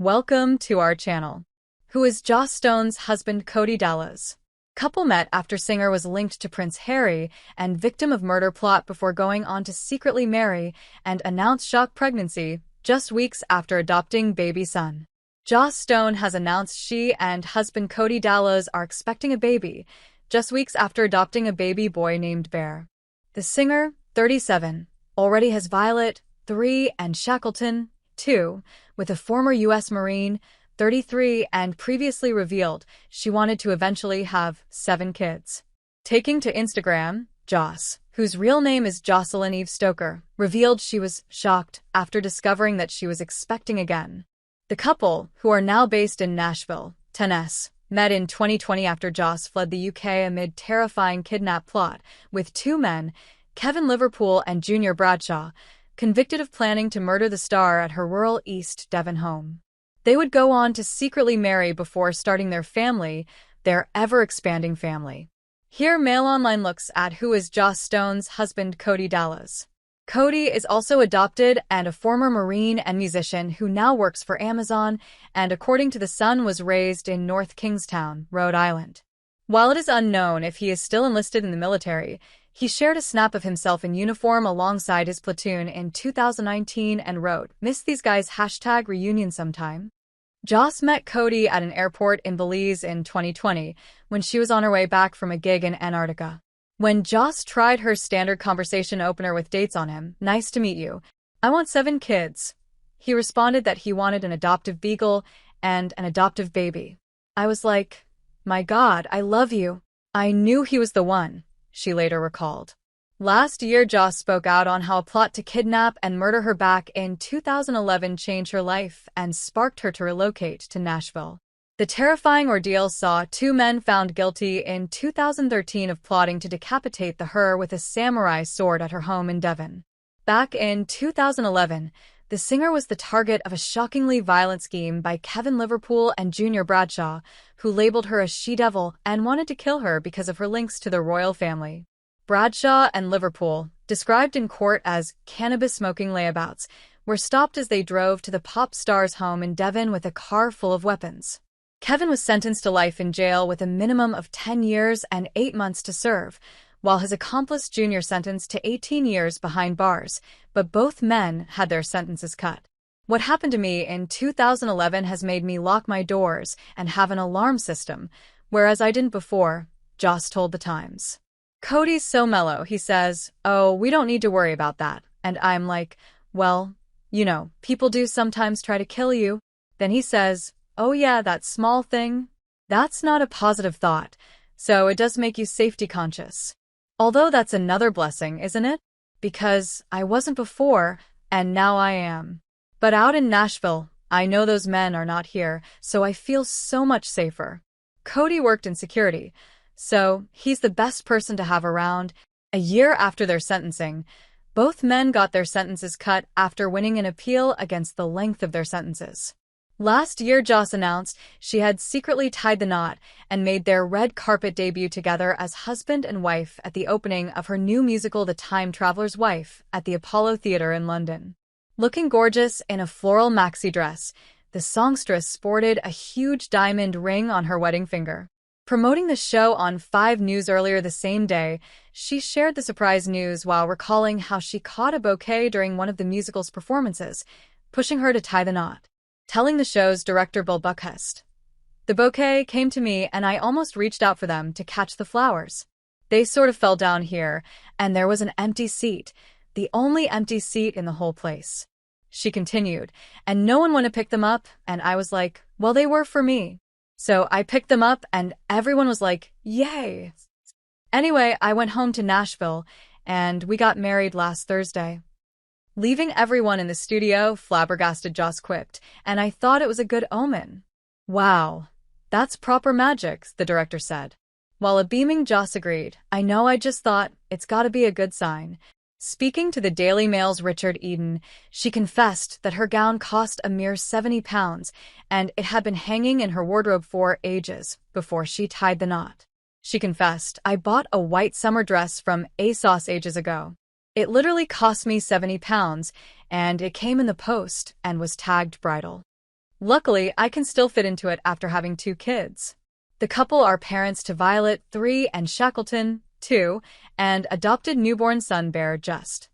Welcome to our channel. Who is Joss Stone's husband Cody DaLuz? Couple met after singer was linked to Prince Harry and victim of murder plot before going on to secretly marry and announce shock pregnancy just weeks after adopting baby son. Joss Stone has announced she and husband Cody DaLuz are expecting a baby just weeks after adopting a baby boy named Bear. The singer, 37, already has Violet, 3, and Shackleton, 2, with a former U.S. Marine, 33, and previously revealed she wanted to eventually have 7 kids. Taking to Instagram, Joss, whose real name is Jocelyn Eve Stoker, revealed she was shocked after discovering that she was expecting again. The couple, who are now based in Nashville, Tennessee, met in 2020 after Joss fled the UK amid terrifying kidnap plot with 2 men, Kevin Liverpool and Junior Bradshaw, convicted of planning to murder the star at her rural East Devon home. They would go on to secretly marry before starting their family, their ever-expanding family. Here Mail Online looks at who is Joss Stone's husband Cody DaLuz. Cody is also adopted and a former Marine and musician who now works for Amazon and, according to The Sun, was raised in North Kingstown, Rhode Island. While it is unknown if he is still enlisted in the military, he shared a snap of himself in uniform alongside his platoon in 2019 and wrote, "Miss these guys #reunion sometime." Joss met Cody at an airport in Belize in 2020 when she was on her way back from a gig in Antarctica. When Joss tried her standard conversation opener with dates on him, "Nice to meet you. I want 7 kids." He responded that he wanted an adoptive beagle and an adoptive baby. "I was like, my God, I love you. I knew he was the one," she later recalled. Last year, Joss spoke out on how a plot to kidnap and murder her back in 2011 changed her life and sparked her to relocate to Nashville. The terrifying ordeal saw 2 men found guilty in 2013 of plotting to decapitate her with a samurai sword at her home in Devon. Back in 2011, the singer was the target of a shockingly violent scheme by Kevin Liverpool and Junior Bradshaw, who labeled her a she-devil and wanted to kill her because of her links to the royal family. Bradshaw and Liverpool, described in court as cannabis-smoking layabouts, were stopped as they drove to the pop star's home in Devon with a car full of weapons. Kevin was sentenced to life in jail with a minimum of 10 years and 8 months to serve, while his accomplice Junior sentenced to 18 years behind bars, but both men had their sentences cut. "What happened to me in 2011 has made me lock my doors and have an alarm system, whereas I didn't before," Joss told The Times. "Cody's so mellow, he says, 'Oh, we don't need to worry about that.' And I'm like, 'Well, you know, people do sometimes try to kill you.' Then he says, 'Oh yeah, that small thing?' That's not a positive thought, so it does make you safety conscious. Although that's another blessing, isn't it? Because I wasn't before, and now I am. But out in Nashville, I know those men are not here, so I feel so much safer." Cody worked in security, so he's the best person to have around. A year after their sentencing, both men got their sentences cut after winning an appeal against the length of their sentences. Last year, Joss announced she had secretly tied the knot and made their red carpet debut together as husband and wife at the opening of her new musical The Time Traveler's Wife at the Apollo Theatre in London. Looking gorgeous in a floral maxi dress, the songstress sported a huge diamond ring on her wedding finger. Promoting the show on 5 News earlier the same day, she shared the surprise news while recalling how she caught a bouquet during one of the musical's performances, pushing her to tie the knot. Telling the show's director Bill Buckhurst, "The bouquet came to me and I almost reached out for them to catch the flowers. They sort of fell down here, and there was an empty seat, the only empty seat in the whole place." She continued, "And no one wanted to pick them up, and I was like, well, they were for me. So I picked them up and everyone was like, yay. Anyway, I went home to Nashville and we got married last Thursday." Leaving everyone in the studio, flabbergasted, Joss quipped, "And I thought it was a good omen." "Wow, that's proper magic," the director said. While a beaming Joss agreed, "I know, I just thought, it's gotta be a good sign." Speaking to the Daily Mail's Richard Eden, she confessed that her gown cost a mere £70 and it had been hanging in her wardrobe for ages before she tied the knot. She confessed, "I bought a white summer dress from ASOS ages ago. It literally cost me £70, and it came in the post and was tagged bridal." Luckily, I can still fit into it after having 2 kids. The couple are parents to Violet, 3, and Shackleton, 2, and adopted newborn son Bear, just